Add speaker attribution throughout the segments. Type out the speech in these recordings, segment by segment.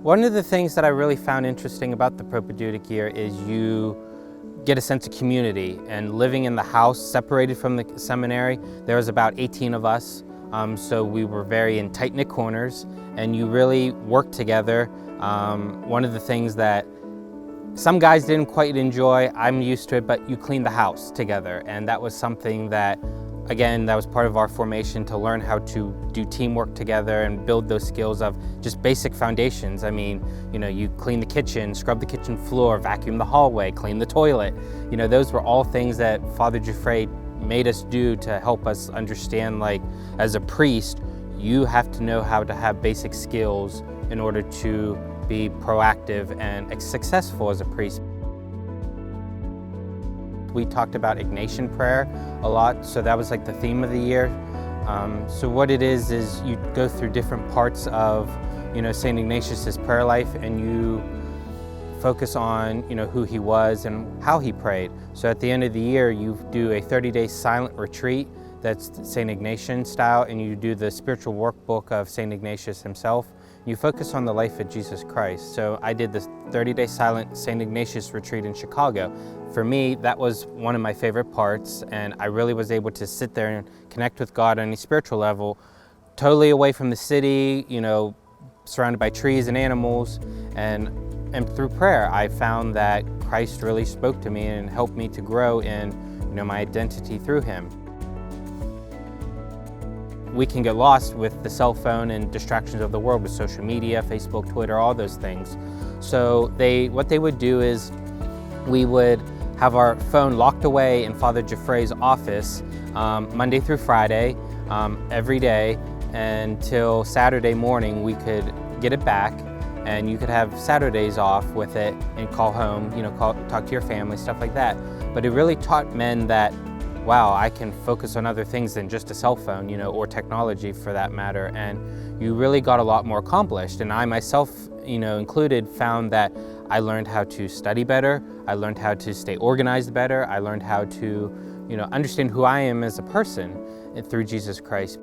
Speaker 1: One of the things that I really found interesting about the Propaedeutic Year is you get a sense of community, and living in the house separated from the seminary, there was about 18 of us, so we were very in tight-knit corners, and you really worked together. One of the things that some guys didn't quite enjoy, I'm used to it, but you cleaned the house together, and that was something that, again, that was part of our formation to learn how to do teamwork together and build those skills of just basic foundations. I mean, you clean the kitchen, scrub the kitchen floor, vacuum the hallway, clean the toilet. Those were all things that Father Giuffre made us do to help us understand, like, as a priest, you have to know how to have basic skills in order to be proactive and successful as a priest. We talked about Ignatian prayer a lot, so that was like the theme of the year. So what it is you go through different parts of St. Ignatius's prayer life, and you focus on who he was and how he prayed. So at the end of the year, you do a 30-day silent retreat that's St. Ignatian style, and you do the spiritual workbook of St. Ignatius himself. You focus on the life of Jesus Christ. So I did this 30-day silent St. Ignatius retreat in Chicago. For me, that was one of my favorite parts, and I really was able to sit there and connect with God on a spiritual level, totally away from the city, surrounded by trees and animals, and through prayer, I found that Christ really spoke to me and helped me to grow in my identity through him. We can get lost with the cell phone and distractions of the world with social media, Facebook, Twitter, all those things. So what they would do is we would have our phone locked away in Father Giuffre's office Monday through Friday, every day, until Saturday morning. We could get it back, and you could have Saturdays off with it and call home, talk to your family, stuff like that. But it really taught men that, wow, I can focus on other things than just a cell phone, or technology for that matter. And you really got a lot more accomplished. And I myself, included, found that I learned how to study better. I learned how to stay organized better. I learned how to, understand who I am as a person through Jesus Christ.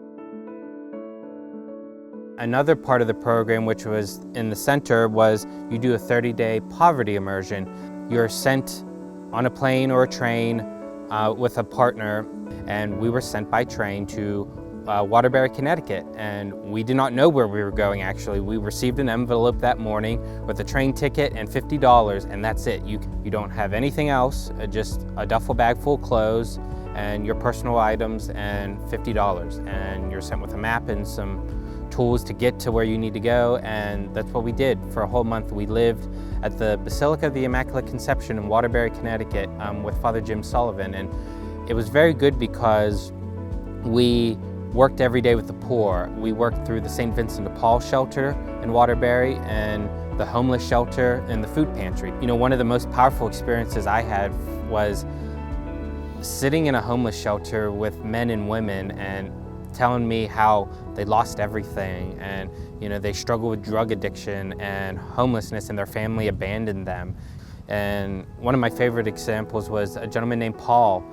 Speaker 1: Another part of the program, which was in the center, was you do a 30-day poverty immersion. You're sent on a plane or a train with a partner, and we were sent by train to Waterbury, Connecticut, and we did not know where we were going. Actually, we received an envelope that morning with a train ticket and $50, and that's it. You don't have anything else, just a duffel bag full of clothes and your personal items and $50, and you're sent with a map and some tools to get to where you need to go. And that's what we did for a whole month. We lived at the Basilica of the Immaculate Conception in Waterbury, Connecticut, with Father Jim Sullivan, and it was very good because we worked every day with the poor. We worked through the St. Vincent de Paul shelter in Waterbury and the homeless shelter and the food pantry. One of the most powerful experiences I had was sitting in a homeless shelter with men and women and telling me how they lost everything, and they struggle with drug addiction and homelessness, and their family abandoned them. And one of my favorite examples was a gentleman named Paul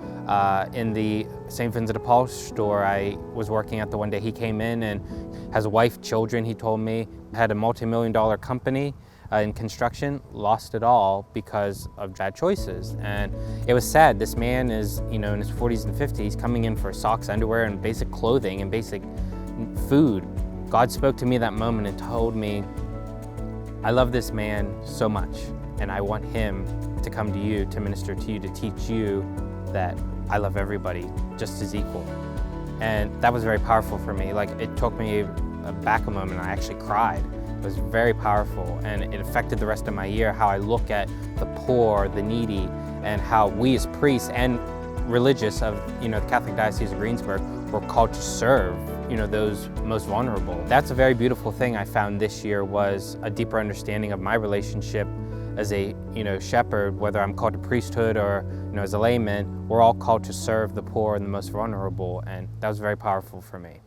Speaker 1: in the St. Vincent de Paul store I was working at the one day. He came in and has a wife, children, he told me, had a multi-million-dollar company in construction, lost it all because of bad choices. And it was sad. This man is, in his 40s and 50s, coming in for socks, underwear, and basic clothing and basic food. God spoke to me that moment and told me, I love this man so much, and I want him to come to you, to minister to you, to teach you that I love everybody just as equal. And that was very powerful for me. Like, it took me back a moment. I actually cried. It was very powerful, and it affected the rest of my year, how I look at the poor, the needy, and how we as priests and religious of the Catholic Diocese of Greensburg were called to serve those most vulnerable. That's a very beautiful thing I found this year, was a deeper understanding of my relationship as a shepherd. Whether I'm called to priesthood or as a layman, we're all called to serve the poor and the most vulnerable, and that was very powerful for me.